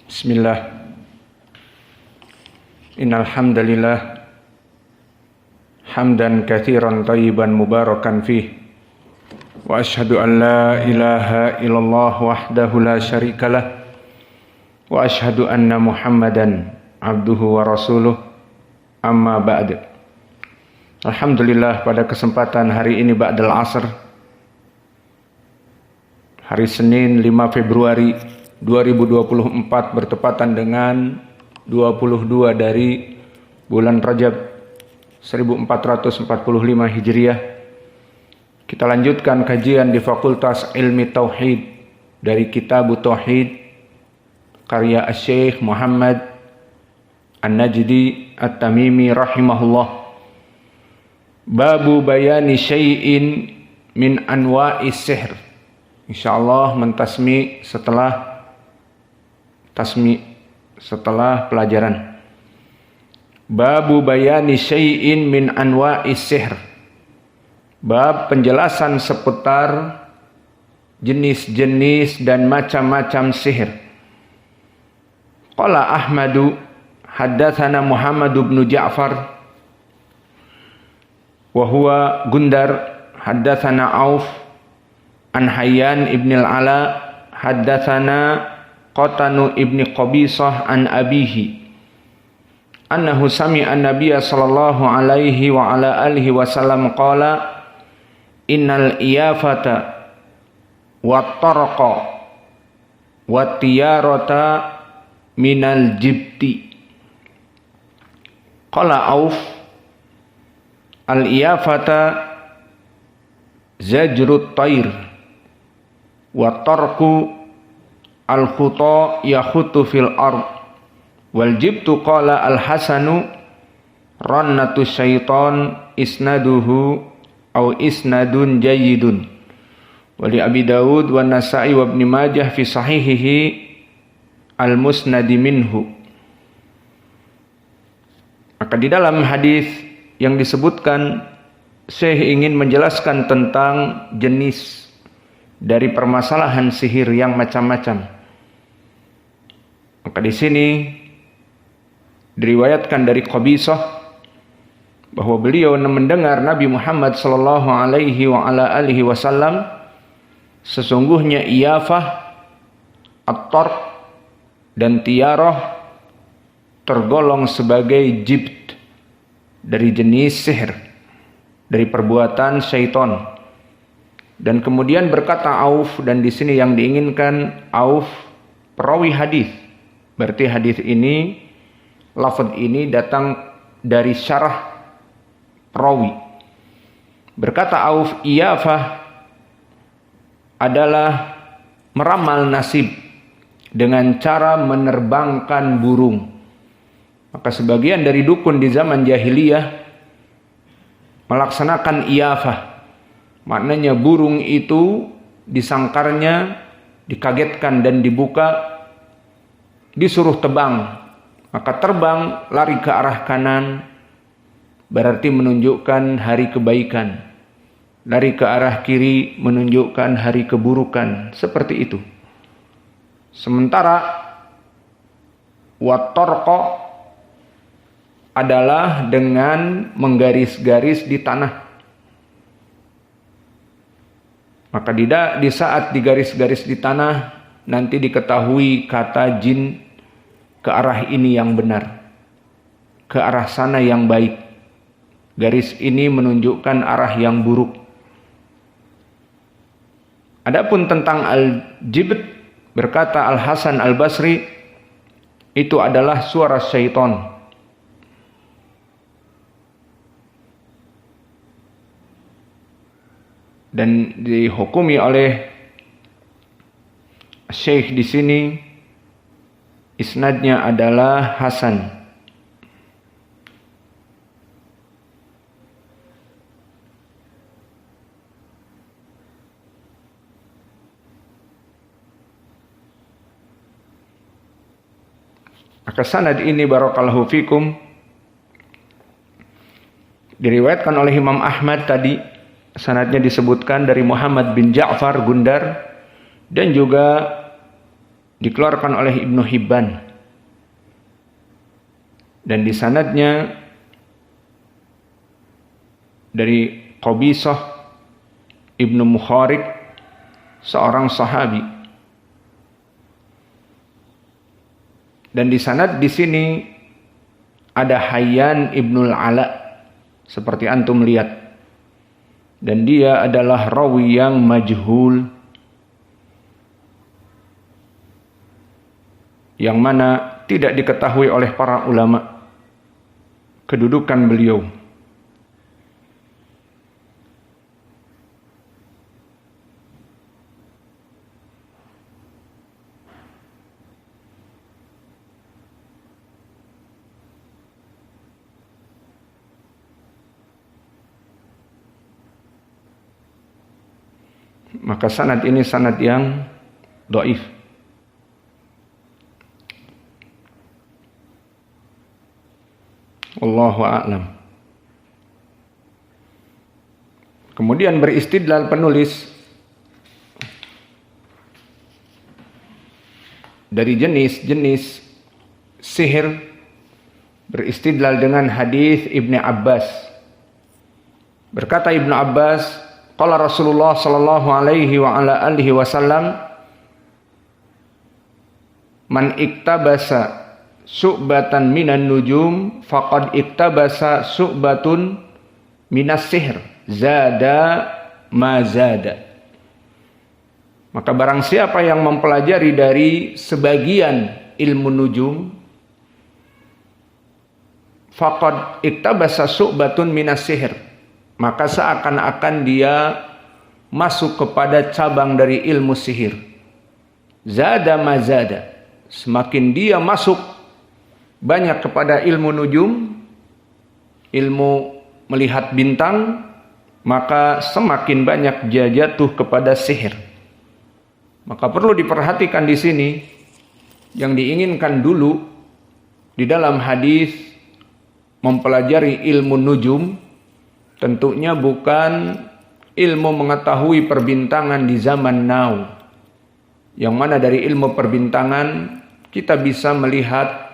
Bismillah. Innal hamdalillah hamdan katsiran thayyiban mubarakan fih. Wa asyhadu an la ilaha illallah wahdahu la syarikalah. Wa asyhadu anna Muhammadan abduhu wa rasuluh. Amma ba'd. Alhamdulillah, pada kesempatan hari ini ba'dal asr, hari Senin 5 Februari 2024 bertepatan dengan 22 dari bulan Rajab 1445 Hijriah. Kita lanjutkan kajian di Fakultas Ilmi Tauhid dari Kitab Tauhid karya Syekh Muhammad An-Najdi At-Tamimi rahimahullah. Babu bayani syai'in min anwa'is sihr. Insyaallah mentasmi setelah pelajaran. Babu bayani syai'in min anwa'is sihr. Bab penjelasan seputar jenis-jenis dan macam-macam sihir. Qala Ahmadu haddatsana Muhammad bin Ja'far wa huwa Gundar haddatsana Auf an Hayyan ibn al-Ala haddatsana Qatanu ibn Qabisah an abihi annahu sami'a an-nabiy sallallahu alaihi wa ala alihi wasallam qala innal iyafata wat tarqa wat tiyarata minal jibti. Qala Auf al iyafata zajrut tayr wa tarku al khuta yakhutu fil ard wal jibtu qala al hasanu rannatu syaitan isnaduhu au isnadun jayyidun. Wali Abi Dawud wa Nasa'i wa Ibn Majah fi sahihihi al musnadi minhu. Maka di dalam hadis yang disebutkan, Syekh ingin menjelaskan tentang jenis dari permasalahan sihir yang macam-macam. Maka di sini diriwayatkan dari Qabisah bahwa beliau mendengar Nabi Muhammad sallallahu alaihi wa ala alihi wasallam, sesungguhnya iyafah, at-tarq dan tiyarah tergolong sebagai jibt dari jenis sihir, dari perbuatan syaitan. Dan kemudian berkata Auf, dan di sini yang diinginkan Auf perawi hadis. Berarti hadis ini, lafaz ini datang dari syarah perawi. Berkata Auf, iyafah adalah meramal nasib dengan cara menerbangkan burung. Maka sebagian dari dukun di zaman jahiliyah melaksanakan iyafah. Maknanya burung itu disangkarnya, dikagetkan dan dibuka, disuruh tebang. Maka terbang lari ke arah kanan, berarti menunjukkan hari kebaikan. Lari ke arah kiri menunjukkan hari keburukan. Seperti itu. Sementara wat-tarqa adalah dengan menggaris-garis di tanah. Maka di saat digaris-garis di tanah, nanti diketahui kata jin ke arah ini yang benar, ke arah sana yang baik. Garis ini menunjukkan arah yang buruk. Adapun tentang al-jibt, berkata Al-Hasan Al-Basri, itu adalah suara syaitan. Dan dihukumi oleh Syekh di sini, isnadnya adalah hasan. Maka sanad ini barakallahu fikum diriwayatkan oleh Imam Ahmad tadi. Sanadnya disebutkan dari Muhammad bin Ja'far Gundar dan juga dikeluarkan oleh Ibnu Hibban, dan di sanadnya dari Qabisah Ibnu Mukharik, seorang sahabi. Dan di sanad di sini ada Hayyan Ibnul Ala, seperti antum lihat, dan dia adalah rawi yang majhul, yang mana tidak diketahui oleh para ulama kedudukan beliau. Maka sanad ini sanad yang dhaif. Wallahu a'lam. Kemudian beristidlal penulis dari jenis-jenis sihir, beristidlal dengan hadis Ibnu Abbas. Berkata Ibnu Abbas, qala Rasulullah sallallahu alaihi wa ala alihi wasallam, man iktabasa su'batan minan nujum faqad iktabasa su'batun minas sihr zada ma zada. Maka barang siapa yang mempelajari dari sebagian ilmu nujum, faqad iktabasa su'batun minas sihr, maka seakan-akan dia masuk kepada cabang dari ilmu sihir. Zada ma zada, semakin dia masuk banyak kepada ilmu nujum, ilmu melihat bintang, maka semakin banyak dia jatuh kepada sihir. Maka perlu diperhatikan di sini, yang diinginkan dulu di dalam hadis mempelajari ilmu nujum tentunya bukan ilmu mengetahui perbintangan di zaman now, yang mana dari ilmu perbintangan kita bisa melihat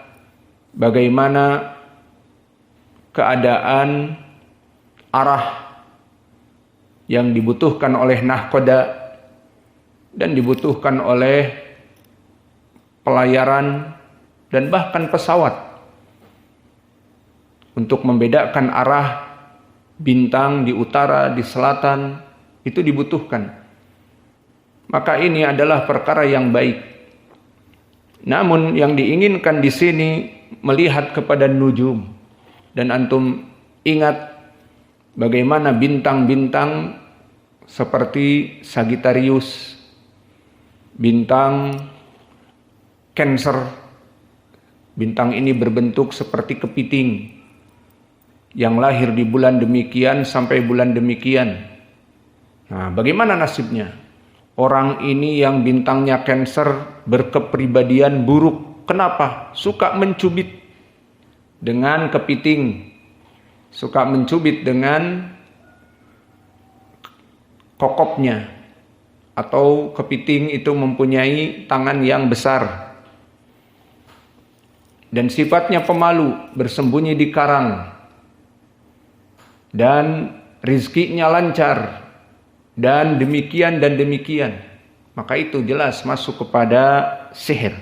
bagaimana keadaan arah yang dibutuhkan oleh nahkoda dan dibutuhkan oleh pelayaran dan bahkan pesawat untuk membedakan arah bintang di utara, di selatan, itu dibutuhkan. Maka ini adalah perkara yang baik. Namun yang diinginkan di sini melihat kepada nujum, dan antum ingat bagaimana bintang-bintang seperti Sagittarius, bintang Cancer, bintang ini berbentuk seperti kepiting yang lahir di bulan demikian sampai bulan demikian. Nah, bagaimana nasibnya? Orang ini yang bintangnya Cancer berkepribadian buruk. Kenapa? Suka mencubit dengan kepiting, suka mencubit dengan kokopnya, atau kepiting itu mempunyai tangan yang besar dan sifatnya pemalu, bersembunyi di karang, dan rizkinya lancar, dan demikian dan demikian. Maka itu jelas masuk kepada sihir.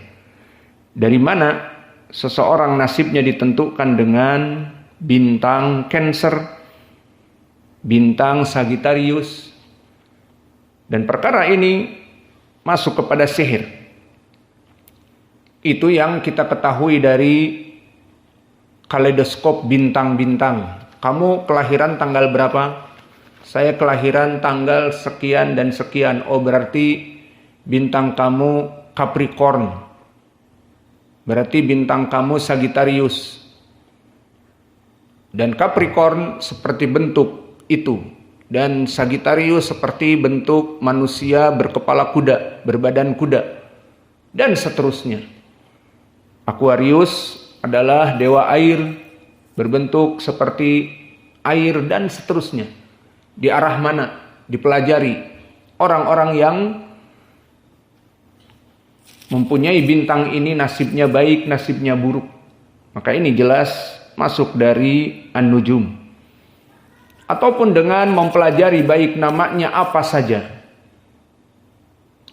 Dari mana seseorang nasibnya ditentukan dengan bintang Cancer, bintang Sagittarius, dan perkara ini masuk kepada sihir. Itu yang kita ketahui dari kaleidoskop bintang-bintang. Kamu kelahiran tanggal berapa? Saya kelahiran tanggal sekian dan sekian. Oh, berarti bintang kamu Capricorn. Berarti bintang kamu Sagittarius. Dan Capricorn seperti bentuk itu, dan Sagittarius seperti bentuk manusia berkepala kuda, berbadan kuda, dan seterusnya. Aquarius adalah dewa air, berbentuk seperti air, dan seterusnya. Di arah mana? Dipelajari. Orang-orang yang mempunyai bintang ini nasibnya baik, nasibnya buruk. Maka ini jelas masuk dari an-nujum. Ataupun dengan mempelajari baik namanya apa saja.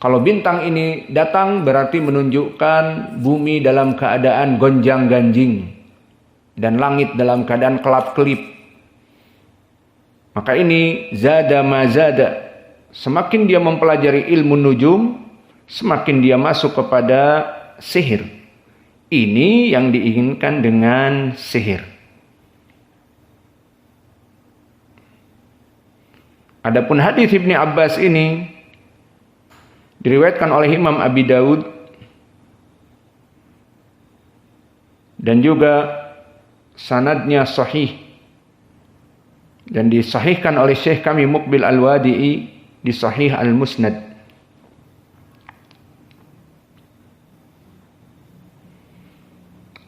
Kalau bintang ini datang berarti menunjukkan bumi dalam keadaan gonjang-ganjing dan langit dalam keadaan kelap-kelip. Maka ini zada ma zada. Semakin dia mempelajari ilmu nujum, semakin dia masuk kepada sihir. Ini yang diinginkan dengan sihir. Adapun hadis Ibnu Abbas ini diriwayatkan oleh Imam Abi Daud dan juga sanadnya sahih dan disahihkan oleh Syekh kami Muqbil Al-Wadi'i di Sahih Al-Musnad.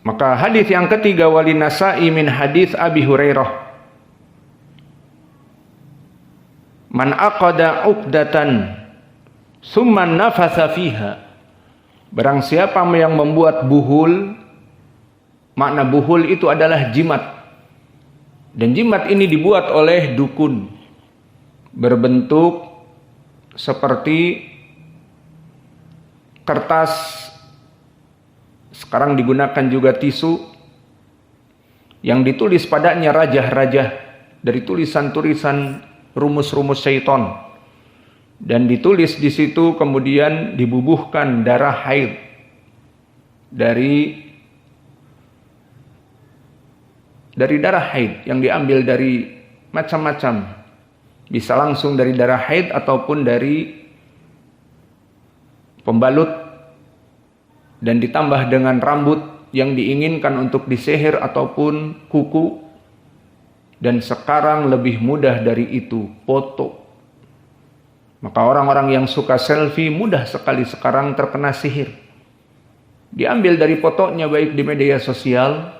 Maka hadis yang ketiga wali Nasa'i min hadis Abi Hurairah. Man aqada uqdatan summa nafatha fiha. Barang siapa yang membuat buhul, makna buhul itu adalah jimat. Dan jimat ini dibuat oleh dukun. Berbentuk seperti kertas, sekarang digunakan juga tisu yang ditulis padanya rajah-rajah dari tulisan-tulisan rumus-rumus syaitan, dan ditulis di situ kemudian dibubuhkan darah haid dari darah haid yang diambil dari macam-macam. Bisa langsung dari darah haid ataupun dari pembalut dan ditambah dengan rambut yang diinginkan untuk disihir ataupun kuku. Dan sekarang lebih mudah dari itu, foto. Maka orang-orang yang suka selfie mudah sekali sekarang terkena sihir. Diambil dari fotonya baik di media sosial,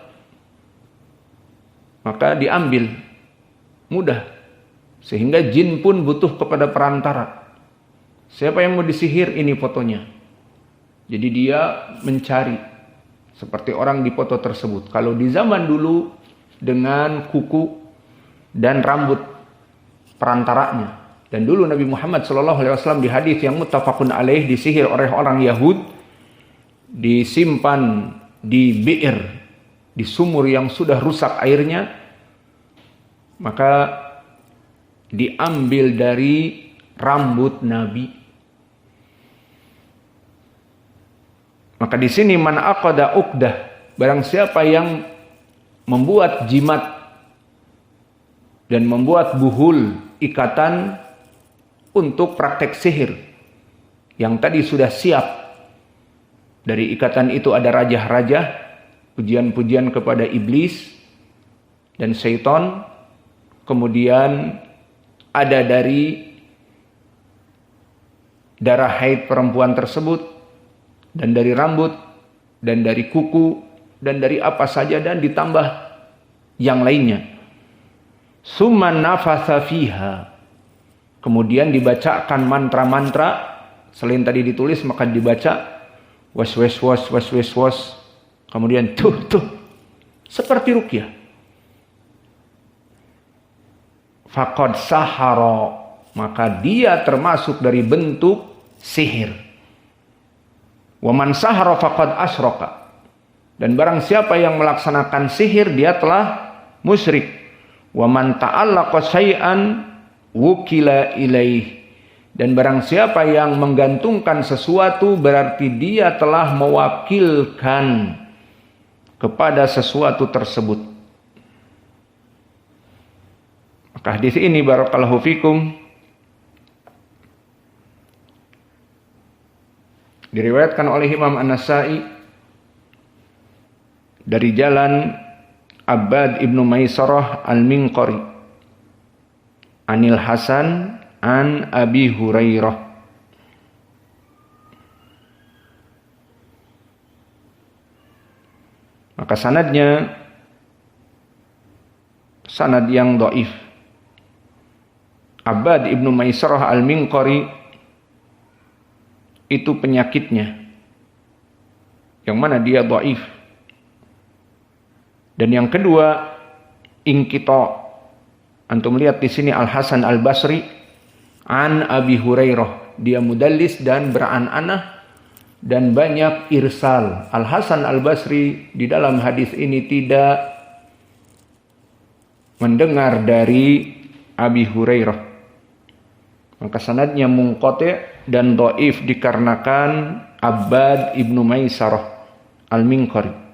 maka diambil mudah. Sehingga jin pun butuh kepada perantara. Siapa yang mau disihir, ini fotonya. Jadi dia mencari seperti orang di foto tersebut. Kalau di zaman dulu dengan kuku dan rambut perantaranya. Dan dulu Nabi Muhammad SAW di hadis yang muttafaqun alaih disihir oleh orang Yahud, disimpan di bi'ir, di sumur yang sudah rusak airnya, maka diambil dari rambut Nabi. Maka di sini man aqada uqdah, barang siapa yang membuat jimat dan membuat buhul, ikatan untuk praktek sihir yang tadi sudah siap. Dari ikatan itu ada rajah-rajah, pujian-pujian kepada iblis dan syaitan. Kemudian ada dari darah haid perempuan tersebut, dan dari rambut, dan dari kuku, dan dari apa saja, dan ditambah yang lainnya. Summa nafatha fiha. Kemudian dibacakan mantra-mantra, selain tadi ditulis maka dibaca was was was was was was. Kemudian tuh seperti ruqyah. Faqad sahara, maka dia termasuk dari bentuk sihir. Wa man sahara faqad asyraka, dan barang siapa yang melaksanakan sihir dia telah musyrik. Wa man ta'allaqa syai'an wukila ilaih, dan barang siapa yang menggantungkan sesuatu berarti dia telah mewakilkan kepada sesuatu tersebut. Maka hadis ini barakallahu fikum diriwayatkan oleh Imam An-Nasa'i dari jalan Abbad ibnu Maisarah al-Minqari Anil Hasan an Abi Hurairah. Maka sanadnya sanad yang dhaif. Abbad ibnu Maisarah al-Minqari itu penyakitnya yang mana dia dhaif. Dan yang kedua, inqita. Antum lihat di sini Al Hasan Al Basri an Abi Hurairah, dia mudallis dan beran'anah dan banyak irsal. Al Hasan Al Basri di dalam hadis ini tidak mendengar dari Abi Hurairah, maka sanadnya munqati' dan dhaif dikarenakan Abbad ibnu Maisarah Al-Minqari.